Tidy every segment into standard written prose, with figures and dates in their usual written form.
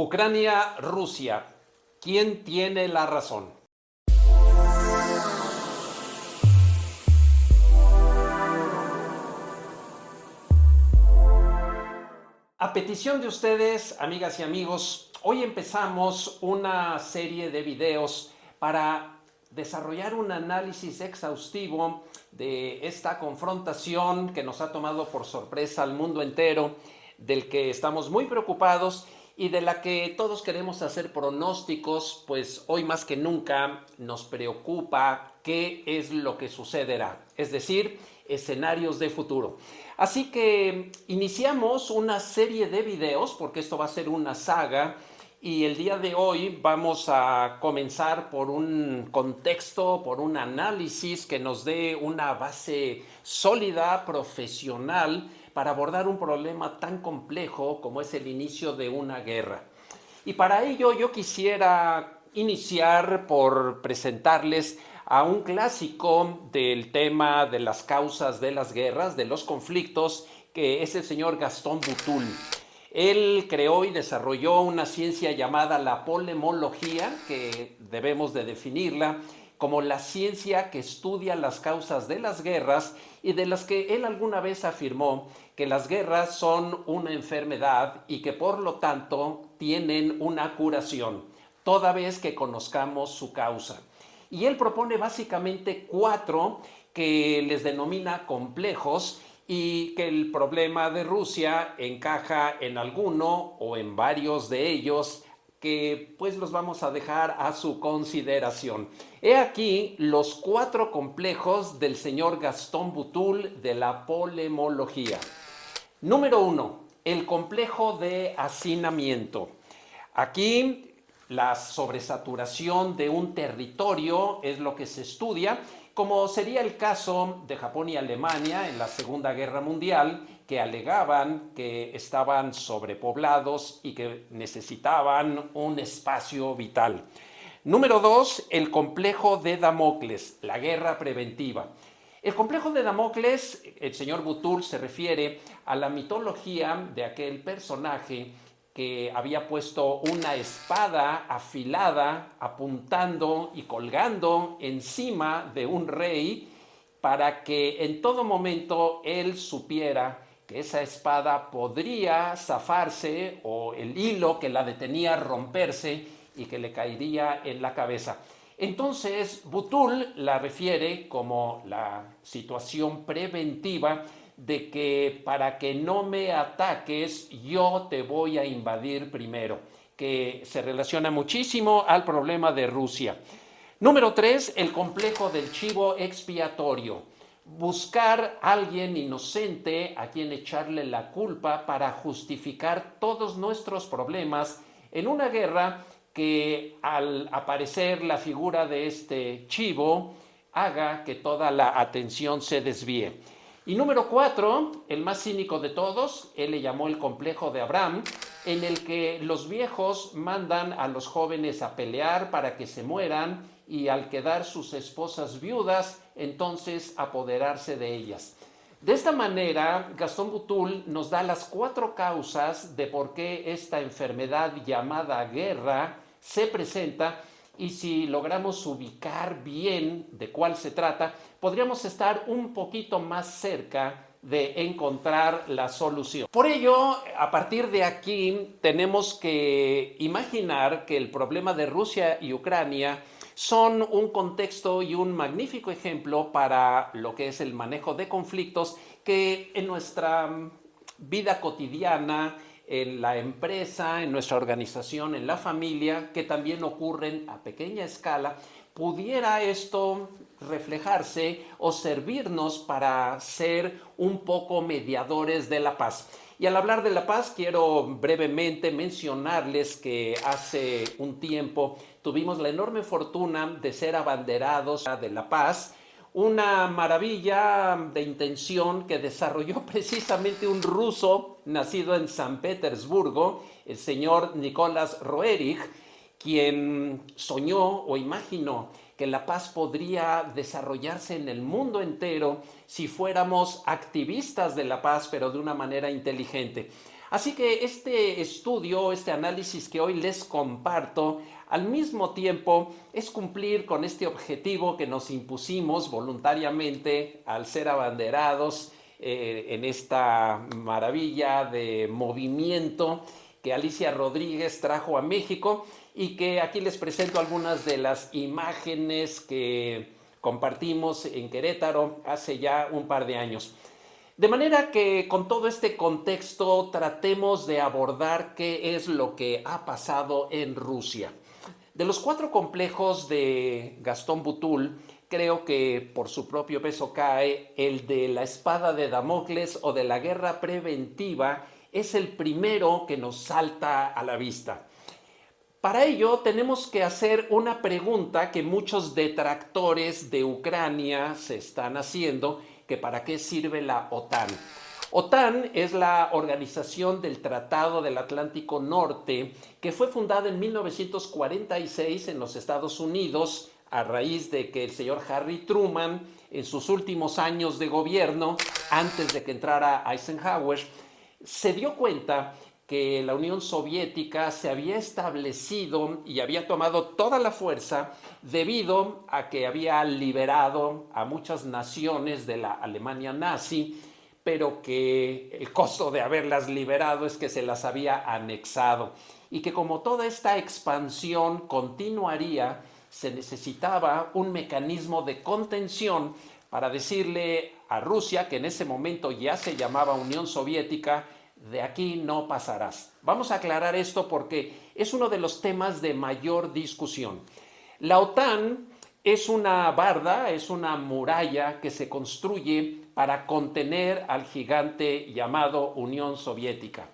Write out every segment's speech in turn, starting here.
Ucrania, Rusia. ¿Quién tiene la razón? A petición de ustedes, amigas y amigos, hoy empezamos una serie de videos para desarrollar un análisis exhaustivo de esta confrontación que nos ha tomado por sorpresa al mundo entero, del que estamos muy preocupados y de la que todos queremos hacer pronósticos, pues hoy más que nunca nos preocupa qué es lo que sucederá, es decir, escenarios de futuro. Así que iniciamos una serie de videos, porque esto va a ser una saga, y el día de hoy vamos a comenzar por un contexto, por un análisis que nos dé una base sólida, profesional, para abordar un problema tan complejo como es el inicio de una guerra. Y para ello yo quisiera iniciar por presentarles a un clásico del tema de las causas de las guerras, de los conflictos, que es el señor Gastón Butul. Él creó y desarrolló una ciencia llamada la polemología, que debemos de definirla como la ciencia que estudia las causas de las guerras y de las que él alguna vez afirmó que las guerras son una enfermedad y que por lo tanto tienen una curación, toda vez que conozcamos su causa. Y él propone básicamente 4 que les denomina complejos y que el problema de Rusia encaja en alguno o en varios de ellos, que pues los vamos a dejar a su consideración. He aquí los 4 complejos del señor Gastón Butul de la polemología. Número 1, el complejo de hacinamiento. Aquí la sobresaturación de un territorio es lo que se estudia, como sería el caso de Japón y Alemania en la Segunda Guerra Mundial, que alegaban que estaban sobrepoblados y que necesitaban un espacio vital. Número 2, el complejo de Damocles, la guerra preventiva. El complejo de Damocles, el señor Butul se refiere a la mitología de aquel personaje que había puesto una espada afilada apuntando y colgando encima de un rey para que en todo momento él supiera que esa espada podría zafarse o el hilo que la detenía romperse y que le caería en la cabeza. Entonces, Butul la refiere como la situación preventiva de que para que no me ataques, yo te voy a invadir primero, que se relaciona muchísimo al problema de Rusia. Número 3, el complejo del chivo expiatorio. Buscar a alguien inocente a quien echarle la culpa para justificar todos nuestros problemas en una guerra que al aparecer la figura de este chivo haga que toda la atención se desvíe. Y número 4, el más cínico de todos, él le llamó el complejo de Abraham, en el que los viejos mandan a los jóvenes a pelear para que se mueran y al quedar sus esposas viudas, entonces apoderarse de ellas. De esta manera, Gastón Butul nos da las 4 causas de por qué esta enfermedad llamada guerra se presenta, y si logramos ubicar bien de cuál se trata, podríamos estar un poquito más cerca de encontrar la solución. Por ello, a partir de aquí, tenemos que imaginar que el problema de Rusia y Ucrania son un contexto y un magnífico ejemplo para lo que es el manejo de conflictos que en nuestra vida cotidiana, en la empresa, en nuestra organización, en la familia, que también ocurren a pequeña escala, pudiera esto reflejarse o servirnos para ser un poco mediadores de la paz. Y al hablar de la paz, quiero brevemente mencionarles que hace un tiempo tuvimos la enorme fortuna de ser abanderados de la paz, una maravilla de intención que desarrolló precisamente un ruso nacido en San Petersburgo, el señor Nicolás Roerich, quien soñó o imaginó que la paz podría desarrollarse en el mundo entero si fuéramos activistas de la paz, pero de una manera inteligente. Así que este estudio, este análisis que hoy les comparto, al mismo tiempo es cumplir con este objetivo que nos impusimos voluntariamente al ser abanderados en esta maravilla de movimiento que Alicia Rodríguez trajo a México y que aquí les presento algunas de las imágenes que compartimos en Querétaro hace ya un par de años. De manera que con todo este contexto tratemos de abordar qué es lo que ha pasado en Rusia. De los 4 complejos de Gastón Butul, creo que por su propio peso cae el de la espada de Damocles o de la guerra preventiva, es el primero que nos salta a la vista. Para ello tenemos que hacer una pregunta que muchos detractores de Ucrania se están haciendo, que para qué sirve la OTAN. OTAN es la Organización del Tratado del Atlántico Norte, que fue fundada en 1946 en los Estados Unidos a raíz de que el señor Harry Truman, en sus últimos años de gobierno, antes de que entrara Eisenhower, se dio cuenta que la Unión Soviética se había establecido y había tomado toda la fuerza debido a que había liberado a muchas naciones de la Alemania nazi, pero que el costo de haberlas liberado es que se las había anexado y que como toda esta expansión continuaría, se necesitaba un mecanismo de contención para decirle a Rusia, que en ese momento ya se llamaba Unión Soviética, de aquí no pasarás. Vamos a aclarar esto porque es uno de los temas de mayor discusión. La OTAN es una barda, es una muralla que se construye para contener al gigante llamado Unión Soviética.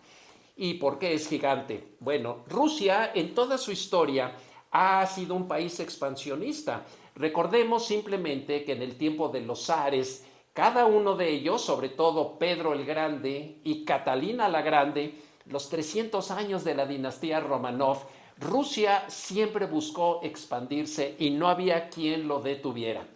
¿Y por qué es gigante? Bueno, Rusia en toda su historia ha sido un país expansionista. Recordemos simplemente que en el tiempo de los zares, cada uno de ellos, sobre todo Pedro el Grande y Catalina la Grande, los 300 años de la dinastía Romanov, Rusia siempre buscó expandirse y no había quien lo detuviera.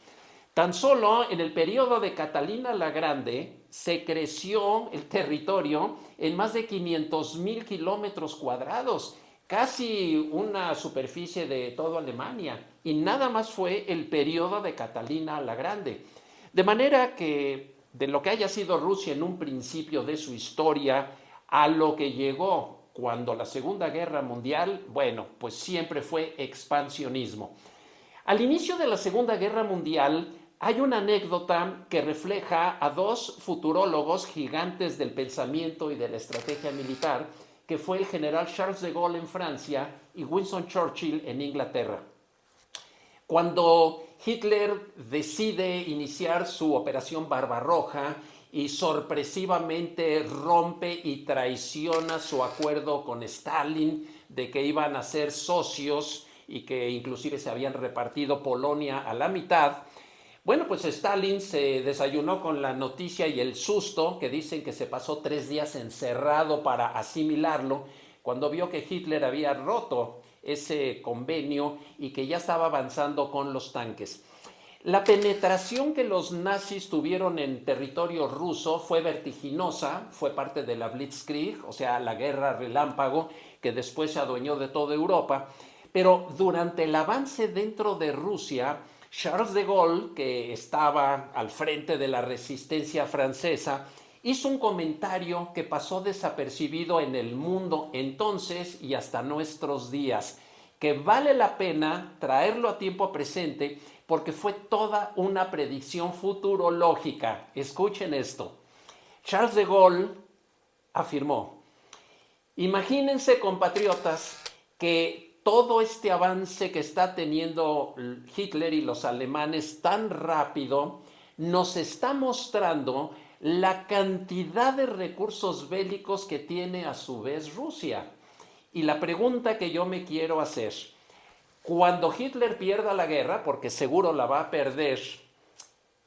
Tan solo en el periodo de Catalina la Grande se creció el territorio en más de 500,000 kilómetros cuadrados, casi una superficie de toda Alemania, y nada más fue el periodo de Catalina la Grande. De manera que de lo que haya sido Rusia en un principio de su historia a lo que llegó cuando la Segunda Guerra Mundial, bueno, pues siempre fue expansionismo. Al inicio de la Segunda Guerra Mundial hay una anécdota que refleja a 2 futurólogos gigantes del pensamiento y de la estrategia militar, que fue el general Charles de Gaulle en Francia y Winston Churchill en Inglaterra. Cuando Hitler decide iniciar su operación Barbarroja y sorpresivamente rompe y traiciona su acuerdo con Stalin de que iban a ser socios y que inclusive se habían repartido Polonia a la mitad, bueno, pues Stalin se desayunó con la noticia y el susto, que dicen que se pasó 3 días encerrado para asimilarlo, cuando vio que Hitler había roto ese convenio y que ya estaba avanzando con los tanques. La penetración que los nazis tuvieron en territorio ruso fue vertiginosa, fue parte de la Blitzkrieg, o sea, la guerra relámpago, que después se adueñó de toda Europa, pero durante el avance dentro de Rusia, Charles de Gaulle, que estaba al frente de la resistencia francesa, hizo un comentario que pasó desapercibido en el mundo entonces y hasta nuestros días, que vale la pena traerlo a tiempo presente porque fue toda una predicción futurológica. Escuchen esto. Charles de Gaulle afirmó: imagínense, compatriotas, que todo este avance que está teniendo Hitler y los alemanes tan rápido nos está mostrando la cantidad de recursos bélicos que tiene a su vez Rusia. Y la pregunta que yo me quiero hacer, cuando Hitler pierda la guerra, porque seguro la va a perder,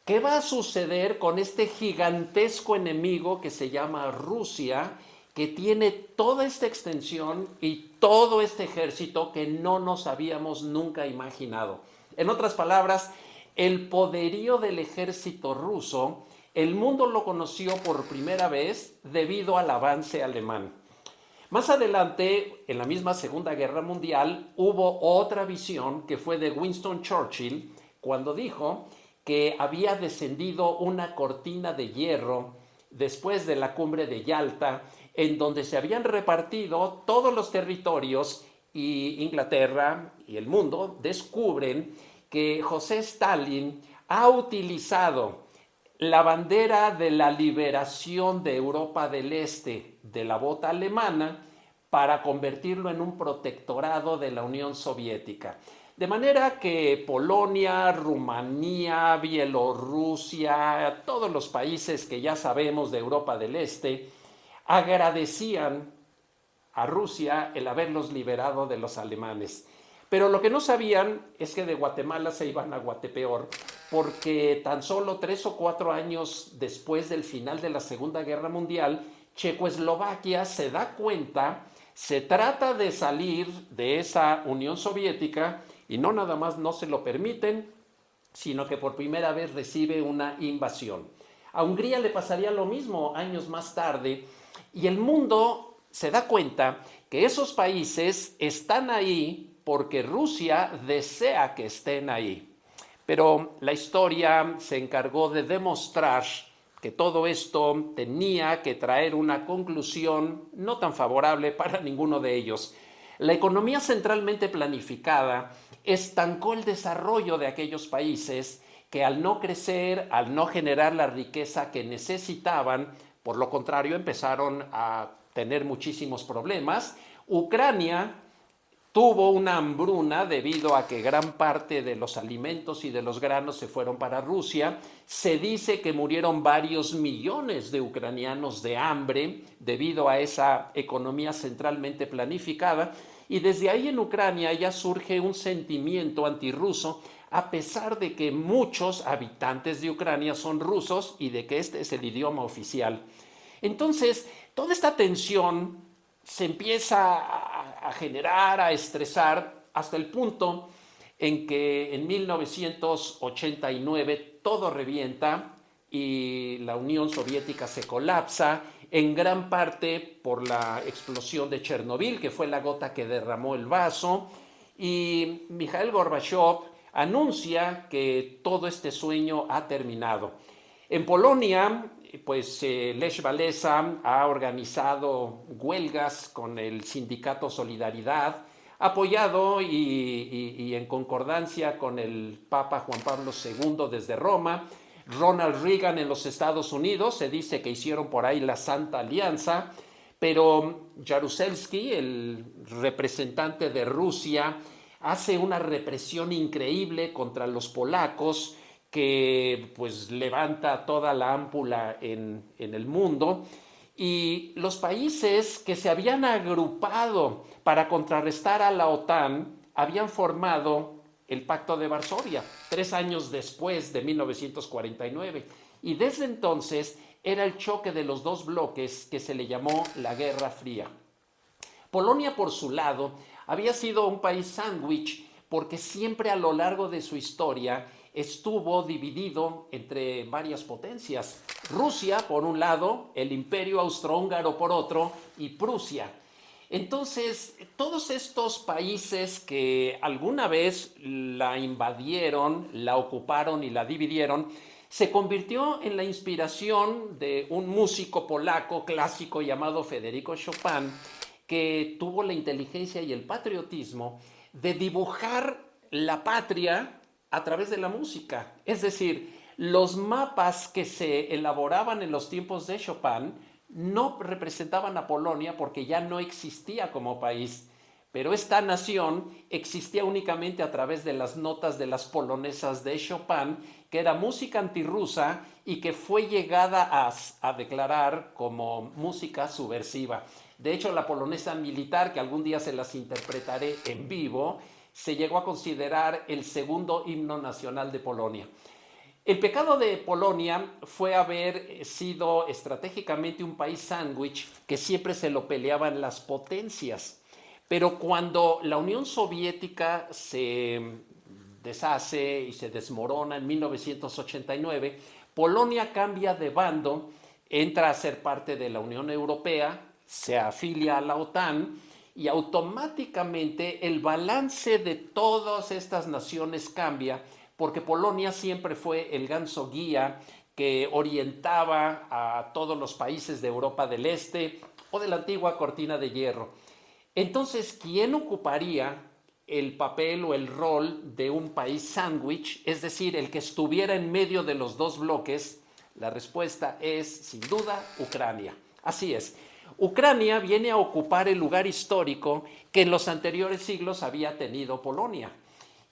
¿qué va a suceder con este gigantesco enemigo que se llama Rusia, que tiene toda esta extensión y todo este ejército que no nos habíamos nunca imaginado? En otras palabras, el poderío del ejército ruso, el mundo lo conoció por primera vez debido al avance alemán. Más adelante, en la misma Segunda Guerra Mundial, hubo otra visión que fue de Winston Churchill, cuando dijo que había descendido una cortina de hierro después de la cumbre de Yalta, en donde se habían repartido todos los territorios y Inglaterra y el mundo descubren que José Stalin ha utilizado la bandera de la liberación de Europa del Este de la bota alemana para convertirlo en un protectorado de la Unión Soviética. De manera que Polonia, Rumanía, Bielorrusia, todos los países que ya sabemos de Europa del Este, agradecían a Rusia el haberlos liberado de los alemanes. Pero lo que no sabían es que de Guatemala se iban a Guatepeor, porque tan solo 3 o 4 años después del final de la Segunda Guerra Mundial, Checoslovaquia se da cuenta, se trata de salir de esa Unión Soviética y no nada más no se lo permiten, sino que por primera vez recibe una invasión. A Hungría le pasaría lo mismo años más tarde y el mundo se da cuenta que esos países están ahí porque Rusia desea que estén ahí. Pero la historia se encargó de demostrar que todo esto tenía que traer una conclusión no tan favorable para ninguno de ellos. La economía centralmente planificada estancó el desarrollo de aquellos países que al no crecer, al no generar la riqueza que necesitaban, por lo contrario empezaron a tener muchísimos problemas. Ucrania tuvo una hambruna debido a que gran parte de los alimentos y de los granos se fueron para Rusia. Se dice que murieron varios millones de ucranianos de hambre debido a esa economía centralmente planificada. Y desde ahí en Ucrania ya surge un sentimiento antirruso, a pesar de que muchos habitantes de Ucrania son rusos y de que este es el idioma oficial. Entonces, toda esta tensión se empieza a generar, a estresar, hasta el punto en que en 1989 todo revienta y la Unión Soviética se colapsa, en gran parte por la explosión de Chernobyl, que fue la gota que derramó el vaso, y Mikhail Gorbachev anuncia que todo este sueño ha terminado. En Polonia, pues Lech Walesa ha organizado huelgas con el sindicato Solidaridad, apoyado y en concordancia con el Papa Juan Pablo II desde Roma. Ronald Reagan en los Estados Unidos, se dice que hicieron por ahí la Santa Alianza, pero Jaruzelski, el representante de Rusia, hace una represión increíble contra los polacos, que pues levanta toda la ámpula en el mundo, y los países que se habían agrupado para contrarrestar a la OTAN habían formado el Pacto de Varsovia 3 años después de 1949, y desde entonces era el choque de los dos bloques que se le llamó la Guerra Fría. Polonia, por su lado, había sido un país sándwich porque siempre a lo largo de su historia estuvo dividido entre varias potencias. Rusia, por un lado, el Imperio Austrohúngaro por otro, y Prusia. Entonces, todos estos países que alguna vez la invadieron, la ocuparon y la dividieron, se convirtió en la inspiración de un músico polaco clásico llamado Federico Chopin, que tuvo la inteligencia y el patriotismo de dibujar la patria a través de la música. Es decir, los mapas que se elaboraban en los tiempos de Chopin no representaban a Polonia porque ya no existía como país, pero esta nación existía únicamente a través de las notas de las polonesas de Chopin, que era música antirrusa y que fue llegada a declarar como música subversiva. De hecho, la polonesa militar, que algún día se las interpretaré en vivo, se llegó a considerar el segundo himno nacional de Polonia. El pecado de Polonia fue haber sido estratégicamente un país sándwich que siempre se lo peleaban las potencias. Pero cuando la Unión Soviética se deshace y se desmorona en 1989, Polonia cambia de bando, entra a ser parte de la Unión Europea, se afilia a la OTAN y automáticamente el balance de todas estas naciones cambia porque Polonia siempre fue el ganso guía que orientaba a todos los países de Europa del Este o de la antigua cortina de hierro. Entonces, ¿quién ocuparía el papel o el rol de un país sándwich, es decir, el que estuviera en medio de los dos bloques? La respuesta es, sin duda, Ucrania. Así es. Ucrania viene a ocupar el lugar histórico que en los anteriores siglos había tenido Polonia.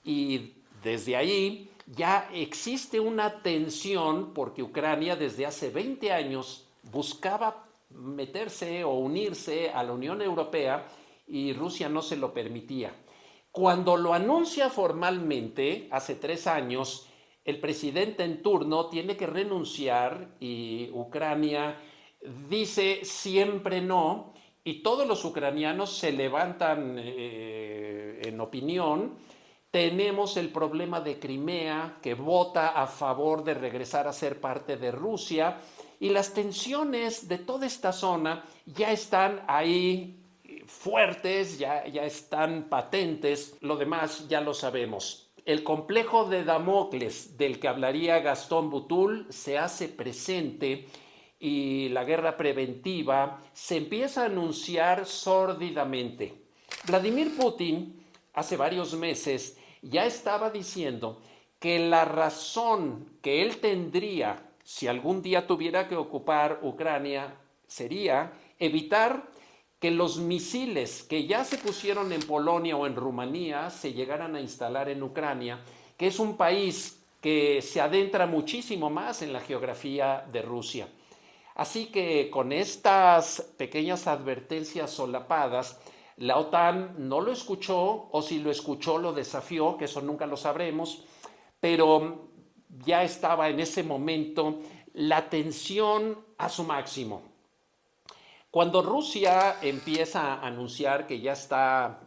Y desde ahí ya existe una tensión porque Ucrania desde hace 20 años buscaba meterse o unirse a la Unión Europea y Rusia no se lo permitía. Cuando lo anuncia formalmente, hace 3 años, el presidente en turno tiene que renunciar y Ucrania dice siempre no, y todos los ucranianos se levantan en opinión. Tenemos el problema de Crimea, que vota a favor de regresar a ser parte de Rusia, y las tensiones de toda esta zona ya están ahí fuertes, ya están patentes, lo demás ya lo sabemos. El complejo de Damocles del que hablaría Gastón Butul se hace presente y la guerra preventiva se empieza a anunciar sórdidamente. Vladimir Putin hace varios meses ya estaba diciendo que la razón que él tendría si algún día tuviera que ocupar Ucrania sería evitar que los misiles que ya se pusieron en Polonia o en Rumanía se llegaran a instalar en Ucrania, que es un país que se adentra muchísimo más en la geografía de Rusia. Así que con estas pequeñas advertencias solapadas, la OTAN no lo escuchó, o si lo escuchó lo desafió, que eso nunca lo sabremos, pero ya estaba en ese momento la tensión a su máximo. Cuando Rusia empieza a anunciar que ya está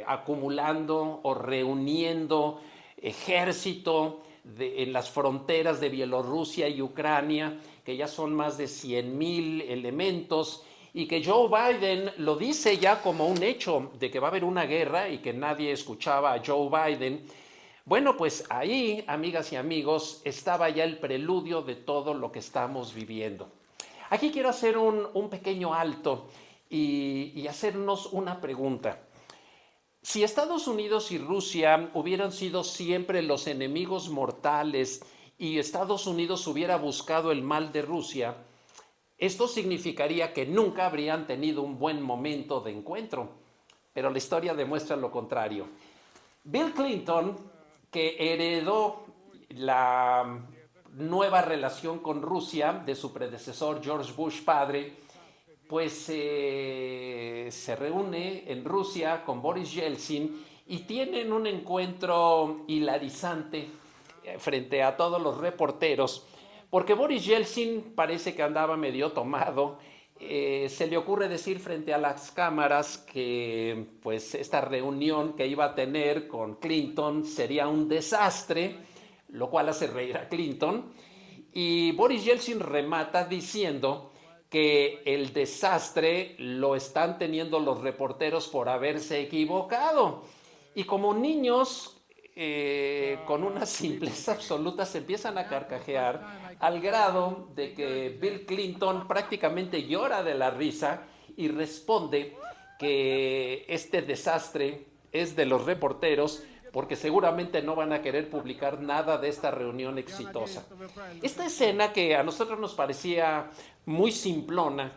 acumulando o reuniendo ejército en las fronteras de Bielorrusia y Ucrania, que ya son más de 100,000 elementos, y que Joe Biden lo dice ya como un hecho de que va a haber una guerra y que nadie escuchaba a Joe Biden. Bueno, pues ahí, amigas y amigos, estaba ya el preludio de todo lo que estamos viviendo. Aquí quiero hacer un pequeño alto y hacernos una pregunta. Si Estados Unidos y Rusia hubieran sido siempre los enemigos mortales y Estados Unidos hubiera buscado el mal de Rusia, esto significaría que nunca habrían tenido un buen momento de encuentro. Pero la historia demuestra lo contrario. Bill Clinton, que heredó la nueva relación con Rusia de su predecesor George Bush padre, pues se reúne en Rusia con Boris Yeltsin y tienen un encuentro hilarizante frente a todos los reporteros, porque Boris Yeltsin parece que andaba medio tomado. Se le ocurre decir frente a las cámaras que pues esta reunión que iba a tener con Clinton sería un desastre, lo cual hace reír a Clinton, y Boris Yeltsin remata diciendo que el desastre lo están teniendo los reporteros por haberse equivocado. Y como niños, con una simpleza absoluta, se empiezan a carcajear al grado de que Bill Clinton prácticamente llora de la risa y responde que este desastre es de los reporteros porque seguramente no van a querer publicar nada de esta reunión exitosa. Esta escena que a nosotros nos parecía muy simplona,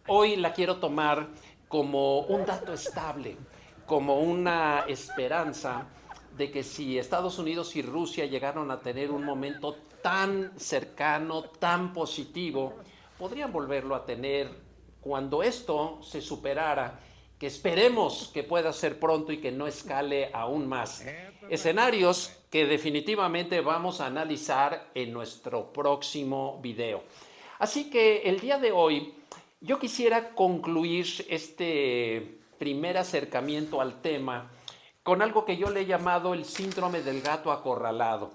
hoy la quiero tomar como un dato estable, como una esperanza de que si Estados Unidos y Rusia llegaron a tener un momento tan cercano, tan positivo, podrían volverlo a tener cuando esto se superara, que esperemos que pueda ser pronto y que no escale aún más. Escenarios que definitivamente vamos a analizar en nuestro próximo video. Así que el día de hoy yo quisiera concluir este primer acercamiento al tema con algo que yo le he llamado el síndrome del gato acorralado.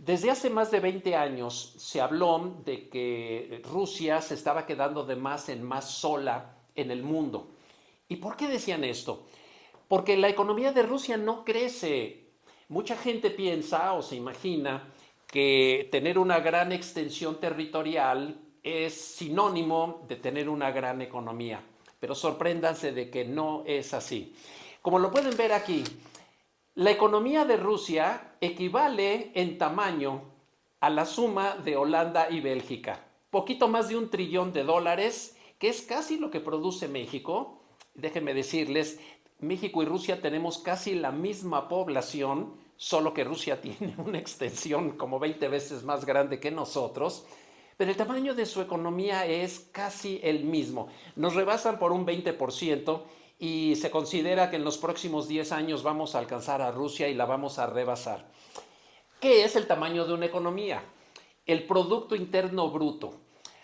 Desde hace más de 20 años se habló de que Rusia se estaba quedando de más en más sola en el mundo. ¿Y por qué decían esto? Porque la economía de Rusia no crece. Mucha gente piensa o se imagina que tener una gran extensión territorial es sinónimo de tener una gran economía. Pero sorpréndanse de que no es así. Como lo pueden ver aquí, la economía de Rusia equivale en tamaño a la suma de Holanda y Bélgica. Poquito más de $1 trillón, que es casi lo que produce México. Déjenme decirles, México y Rusia tenemos casi la misma población, solo que Rusia tiene una extensión como 20 veces más grande que nosotros, pero el tamaño de su economía es casi el mismo. Nos rebasan por un 20% y se considera que en los próximos 10 años vamos a alcanzar a Rusia y la vamos a rebasar. ¿Qué es el tamaño de una economía? El Producto Interno Bruto.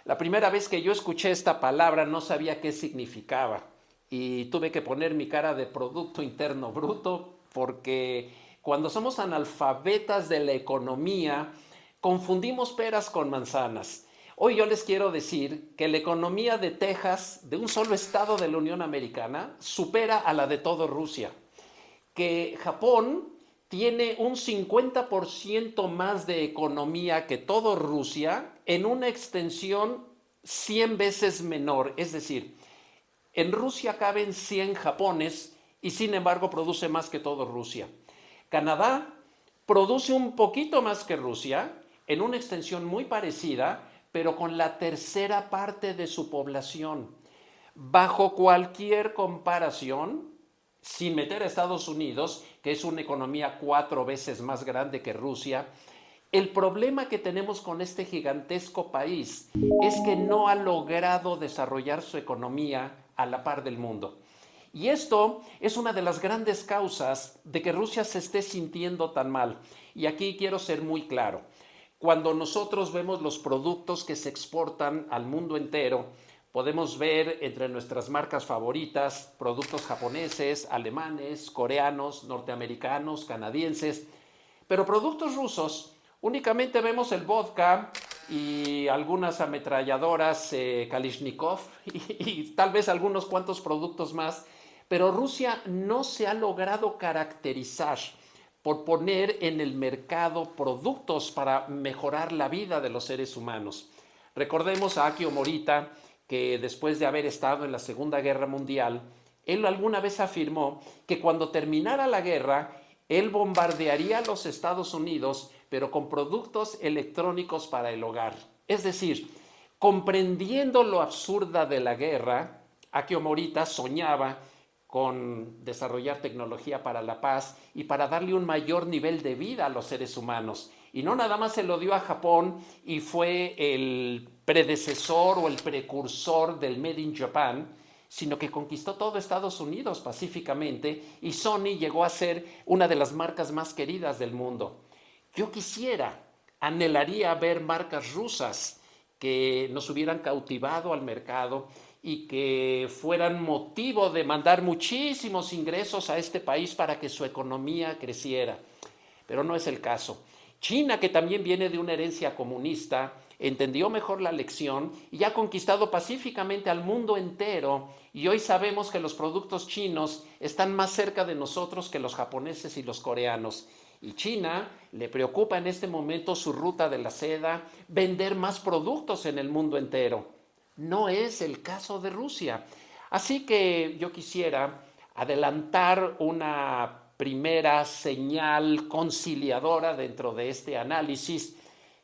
La primera vez que yo escuché esta palabra no sabía qué significaba y tuve que poner mi cara de Producto Interno Bruto porque cuando somos analfabetas de la economía confundimos peras con manzanas. Hoy yo les quiero decir que la economía de Texas, de un solo estado de la Unión Americana, supera a la de toda Rusia. Que Japón tiene un 50% más de economía que todo Rusia en una extensión 100 veces menor. Es decir, en Rusia caben 100 Japones y sin embargo produce más que todo Rusia. Canadá produce un poquito más que Rusia en una extensión muy parecida, pero con la tercera parte de su población. Bajo cualquier comparación, sin meter a Estados Unidos, que es una economía 4 veces más grande que Rusia, el problema que tenemos con este gigantesco país es que no ha logrado desarrollar su economía a la par del mundo. Y esto es una de las grandes causas de que Rusia se esté sintiendo tan mal. Y aquí quiero ser muy claro. Cuando nosotros vemos los productos que se exportan al mundo entero, podemos ver entre nuestras marcas favoritas productos japoneses, alemanes, coreanos, norteamericanos, canadienses, pero productos rusos únicamente vemos el vodka y algunas ametralladoras Kalishnikov y tal vez algunos cuantos productos más, pero Rusia no se ha logrado caracterizar por poner en el mercado productos para mejorar la vida de los seres humanos. Recordemos a Akio Morita, que después de haber estado en la Segunda Guerra Mundial, él alguna vez afirmó que cuando terminara la guerra, él bombardearía a los Estados Unidos, pero con productos electrónicos para el hogar. Es decir, comprendiendo lo absurda de la guerra, Akio Morita soñaba con desarrollar tecnología para la paz y para darle un mayor nivel de vida a los seres humanos. Y no nada más se lo dio a Japón y fue el predecesor o el precursor del Made in Japan, sino que conquistó todo Estados Unidos pacíficamente y Sony llegó a ser una de las marcas más queridas del mundo. Yo anhelaría ver marcas rusas que nos hubieran cautivado al mercado y que fueran motivo de mandar muchísimos ingresos a este país para que su economía creciera. Pero no es el caso. China, que también viene de una herencia comunista, entendió mejor la lección y ha conquistado pacíficamente al mundo entero, y hoy sabemos que los productos chinos están más cerca de nosotros que los japoneses y los coreanos. Y China le preocupa en este momento su ruta de la seda, vender más productos en el mundo entero. No es el caso de Rusia. Así que yo quisiera adelantar una primera señal conciliadora dentro de este análisis,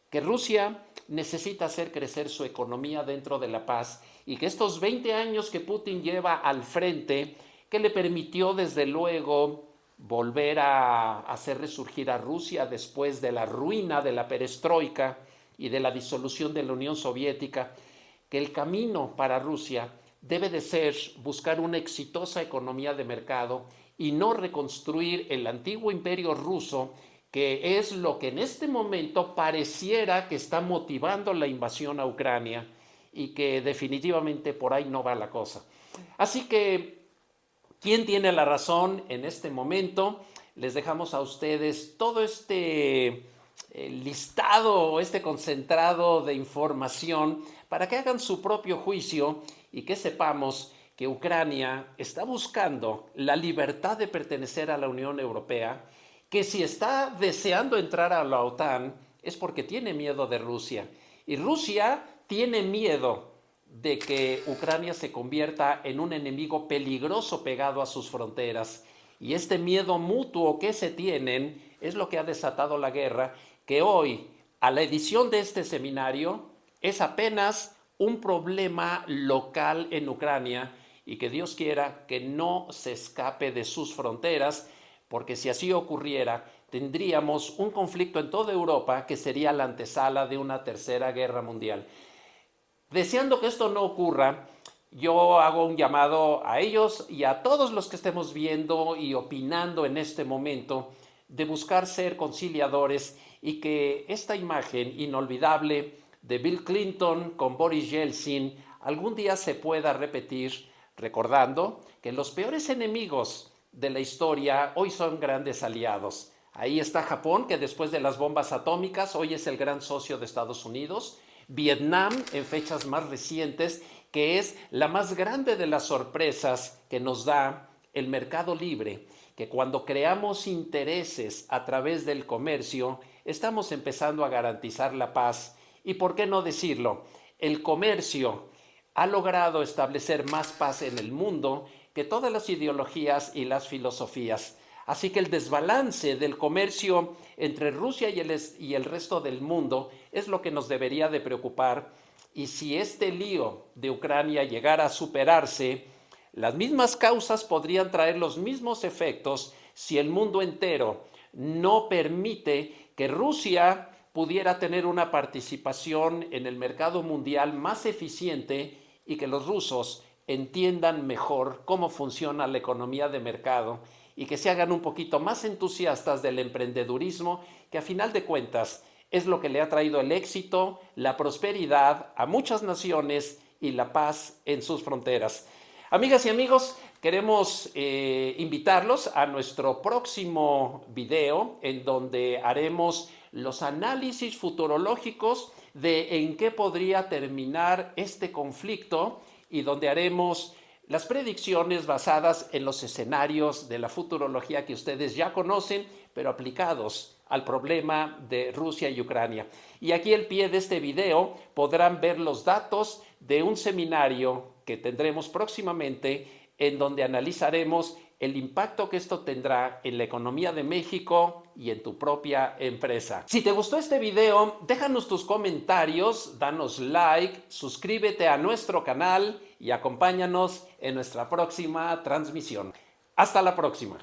que Rusia necesita hacer crecer su economía dentro de la paz y que estos 20 años que Putin lleva al frente, que le permitió desde luego volver a hacer resurgir a Rusia después de la ruina de la perestroika y de la disolución de la Unión Soviética, que el camino para Rusia debe de ser buscar una exitosa economía de mercado y no reconstruir el antiguo imperio ruso, que es lo que en este momento pareciera que está motivando la invasión a Ucrania y que definitivamente por ahí no va la cosa. Así que, ¿quién tiene la razón en este momento? Les dejamos a ustedes todo este listado, este concentrado de información para que hagan su propio juicio y que sepamos que Ucrania está buscando la libertad de pertenecer a la Unión Europea, que si está deseando entrar a la OTAN es porque tiene miedo de Rusia. Y Rusia tiene miedo de que Ucrania se convierta en un enemigo peligroso pegado a sus fronteras. Y este miedo mutuo que se tienen es lo que ha desatado la guerra, que hoy, a la edición de este seminario, es apenas un problema local en Ucrania y que Dios quiera que no se escape de sus fronteras, porque si así ocurriera, tendríamos un conflicto en toda Europa que sería la antesala de una tercera guerra mundial. Deseando que esto no ocurra, yo hago un llamado a ellos y a todos los que estemos viendo y opinando en este momento de buscar ser conciliadores y que esta imagen inolvidable de Bill Clinton con Boris Yeltsin algún día se pueda repetir, recordando que los peores enemigos de la historia hoy son grandes aliados. Ahí está Japón, que después de las bombas atómicas hoy es el gran socio de Estados Unidos. Vietnam, en fechas más recientes, que es la más grande de las sorpresas que nos da el mercado libre, que cuando creamos intereses a través del comercio, estamos empezando a garantizar la paz. Y por qué no decirlo, el comercio ha logrado establecer más paz en el mundo que todas las ideologías y las filosofías. Así que el desbalance del comercio entre Rusia y el resto del mundo es lo que nos debería de preocupar. Y si este lío de Ucrania llegara a superarse, las mismas causas podrían traer los mismos efectos si el mundo entero no permite que Rusia pudiera tener una participación en el mercado mundial más eficiente y que los rusos entiendan mejor cómo funciona la economía de mercado y que se hagan un poquito más entusiastas del emprendedurismo, que a final de cuentas es lo que le ha traído el éxito, la prosperidad a muchas naciones y la paz en sus fronteras. Amigas y amigos, queremos invitarlos a nuestro próximo video en donde haremos los análisis futurológicos de en qué podría terminar este conflicto y donde haremos las predicciones basadas en los escenarios de la futurología que ustedes ya conocen, pero aplicados al problema de Rusia y Ucrania. Y aquí al pie de este video podrán ver los datos de un seminario que tendremos próximamente en donde analizaremos el impacto que esto tendrá en la economía de México y en tu propia empresa. Si te gustó este video, déjanos tus comentarios, danos like, suscríbete a nuestro canal y acompáñanos en nuestra próxima transmisión. Hasta la próxima.